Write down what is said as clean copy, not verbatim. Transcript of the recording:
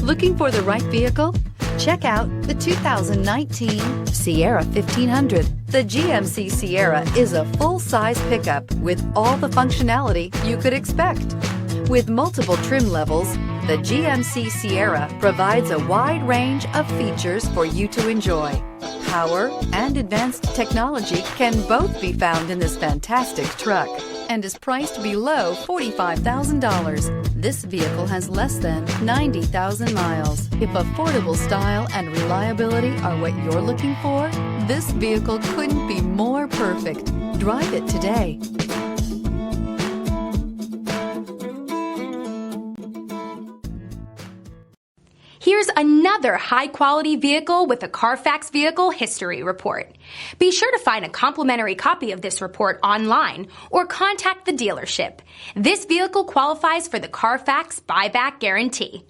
Looking for the right vehicle? Check out the 2019 Sierra 1500. The GMC Sierra is a full-size pickup with all the functionality you could expect. With multiple trim levels, the GMC Sierra provides a wide range of features for you to enjoy. Power and advanced technology can both be found in this fantastic truck and is priced below $45,000. This vehicle has less than 90,000 miles. If affordable style and reliability are what you're looking for, this vehicle couldn't be more perfect. Drive it today. Here's another high-quality vehicle with a Carfax Vehicle History Report. Be sure to find a complimentary copy of this report online or contact the dealership. This vehicle qualifies for the Carfax Buyback Guarantee.